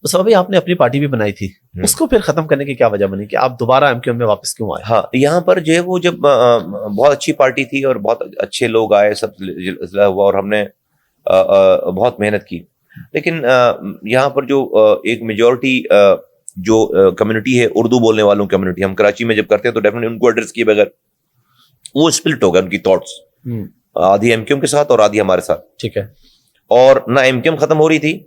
مصطفیٰ بھائی آپ نے اپنی پارٹی بھی بنائی تھی, اس کو پھر ختم کرنے کی کیا وجہ بنی کہ آپ دوبارہ ایم کیو ایم میں واپس کیوں آئے؟ ہاں, یہاں پر جو ہے وہ جب بہت اچھی پارٹی تھی اور بہت اچھے لوگ آئے, سب ہوا اور ہم نے بہت محنت کی, لیکن یہاں پر جو ایک میجورٹی جو کمیونٹی ہے اردو بولنے والوں کمیونٹی, ہم کراچی میں جب کرتے ہیں تو ڈیفینیٹلی ان کو ایڈریس کیے بغیر وہ اسپلٹ ہو گیا ان کی تھاٹس, آدھی ایم کیو ایم کے ساتھ اور آدھی ہمارے ساتھ. ٹھیک ہے. اور نہ ایم کیو ایم ختم ہو رہی تھی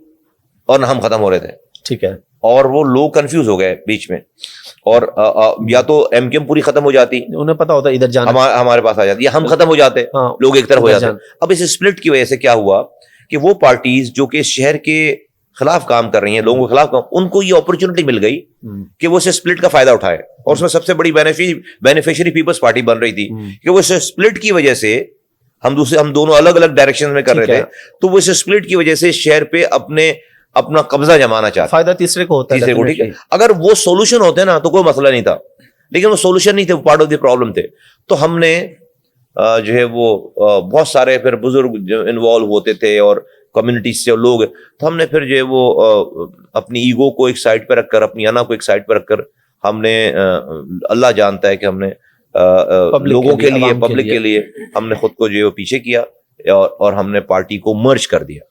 اور نہ ہم ختم ہو رہے تھے. ٹھیک ہے. اور وہ لوگ کنفیوز ہو گئے بیچ میں, اور یا تو ایم کیو ایم پوری ختم ہو جاتی, انہیں پتا ہوتا ادھر جانا ہمارے پاس آ جاتی, یا ہم ختم ہو جاتے, لوگ ایک طرف ہو جاتے. اب اس اسپلٹ کی وجہ سے کیا ہوا کہ وہ پارٹیز جو کہ شہر کے خلاف کام کر رہی ہیں, لوگوں کے خلاف کام, ان کو یہ اپرچونٹی مل گئی کہ وہ اس اسپلٹ کا فائدہ اٹھائے. اور اس میں سب سے بڑی بینیفیشری پیپلز پارٹی بن رہی تھی کہ وہ اس اسپلٹ کی وجہ سے ہم دونوں الگ الگ ڈائریکشن میں کر رہے تھے, تو وہ اس اسپلٹ کی وجہ سے شہر پہ اپنا قبضہ جمانا چاہتے. فائدہ تیسرے کو ہوتا ہے. ٹھیک ہے, اگر وہ سولوشن ہوتے نا تو کوئی مسئلہ نہیں تھا, لیکن وہ سولوشن نہیں تھے, وہ پارٹ آف دی پرابلم تھے. تو ہم نے جو ہے وہ بہت سارے پھر بزرگ انوالو ہوتے تھے اور کمیونٹیز سے لوگ, تو ہم نے پھر جو ہے وہ اپنی ایگو کو ایک سائڈ پہ رکھ کر, اپنی انا کو ایک سائڈ پہ رکھ کر, ہم نے اللہ جانتا ہے کہ ہم نے لوگوں کے لیے, پبلک کے لیے ہم نے خود کو جو ہے پیچھے کیا, اور ہم نے پارٹی کو مرج کر دیا.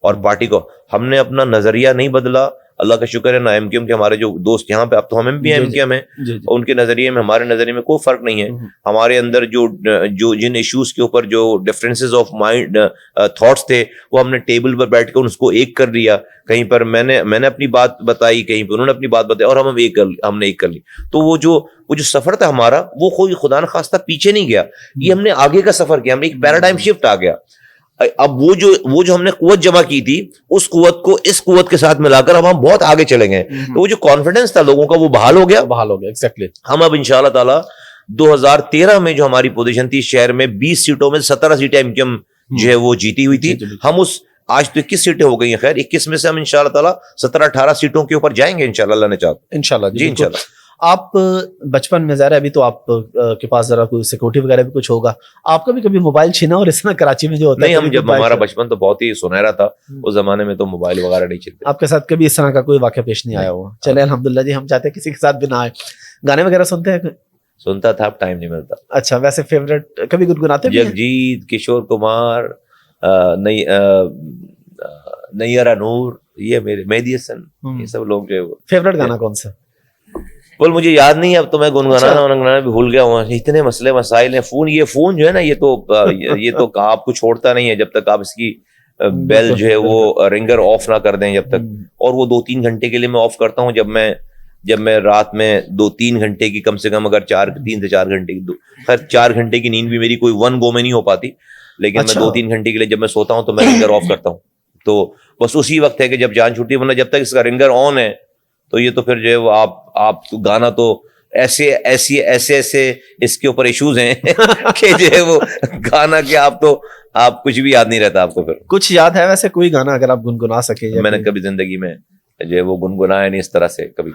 اور پارٹی کو ہم نے اپنا نظریہ نہیں بدلا, اللہ کا شکر ہے. نہ ایم کیو ایم کے ہمارے جو دوست یہاں پہ, اب تو ہم بھی ایم کیو ایم ہیں, ان کے نظریے میں ہمارے نظریے میں کوئی فرق نہیں ہے. ہمارے اندر جو جن ایشوز کے اوپر جو ڈفرینسز آف مائنڈ تھاٹس تھے, وہ ہم نے ٹیبل پر بیٹھ کر اس کو ایک کر لیا. کہیں پر میں نے اپنی بات بتائی, کہیں پر انہوں نے اپنی بات بتائی, اور ہم نے ایک کر لی. تو وہ جو سفر تھا ہمارا, وہ کوئی خدا نخواستہ پیچھے نہیں گیا, یہ ہم نے آگے کا سفر کیا. ہم نے ایک پیراڈائم شفٹ آ گیا. اب وہ جو ہم نے قوت جمع کی تھی, اس قوت کو اس قوت کے ساتھ ملا کر اب ہم بہت آگے چلے گئے. تو وہ جو کانفیڈنس تھا لوگوں کا, وہ بحال ہو گیا. ایگزیکٹلی. ہم اب انشاءاللہ تعالی 2013 میں جو ہماری پوزیشن تھی شہر میں, 20 سیٹوں میں 17 سیٹیں ایم کیو ایم جو ہے وہ جیتی ہوئی تھی. ہم آج تو 21 سیٹیں ہو گئی ہیں. خیر 21 میں سے ہم انشاءاللہ تعالی 17-18 سیٹوں کے اوپر جائیں گے انشاءاللہ, اللہ نے چاہا. انشاءاللہ جی انشاءاللہ. آپ بچپن میں ظاہر ہے ابھی تو آپ کے پاس ذرا کوئی سیکورٹی وغیرہ بھی کچھ ہوگا, آپ کا بھی کبھی موبائل چھینا اور اس طرح کراچی میں جو ہوتا ہے؟ نہیں, ہم جب ہمارا بچپن تو بہت ہی سنہرا تھا, اس زمانے میں تو موبائل وغیرہ نہیں چلتے. آپ کے ساتھ کبھی اس طرح کا کوئی واقعہ پیش نہیں آیا ہوا؟ چلے الحمدللہ جی, ہم چاہتے ہیں کسی کے ساتھ بھی نہ آئے. گانے وغیرہ سنتے ہیں؟ سنتا تھا, اب ٹائم نہیں ملتا. اچھا, ویسے فیوریٹ کبھی گنگناتے بھی ہیں؟ جگجیت, کشور کمار, نیرا نور, یہ میرے مہدی حسن, یہ سب لوگ جو. فیوریٹ گانا کون سا؟ بول مجھے یاد نہیں ہے اب تو, میں گنگنانا بھی بھول گیا ہوں. اتنے مسئلے مسائل ہیں. فون جو ہے نا, یہ تو آپ کو چھوڑتا نہیں ہے جب تک آپ اس کی بیل جو ہے وہ رنگر آف نہ کر دیں جب تک. اور وہ 2-3 گھنٹے کے لیے میں آف کرتا ہوں, جب میں رات میں 2-3 گھنٹے کی کم سے کم, اگر 3 سے 4 گھنٹے کی, خیر 4 گھنٹے کی نیند بھی میری کوئی 1 گو میں نہیں ہو پاتی, لیکن میں 2-3 گھنٹے کے لیے جب میں سوتا ہوں تو میں رنگر آف کرتا ہوں. تو بس اسی وقت ہے کہ جب جان چھوٹتی ہے, ورنہ جب تک اس کا رنگر آن ہے تو یہ تو پھر جو ہے وہ آپ گانا تو ایسے اس کے اوپر ایشوز ہیں کہ جو ہے وہ گانا کہ آپ کچھ بھی یاد نہیں رہتا آپ کو. پھر کچھ یاد ہے ویسے کوئی گانا اگر آپ گنگنا سکے؟ میں نے کبھی زندگی میں جو ہے وہ گنگنایا نہیں اس طرح سے کبھی.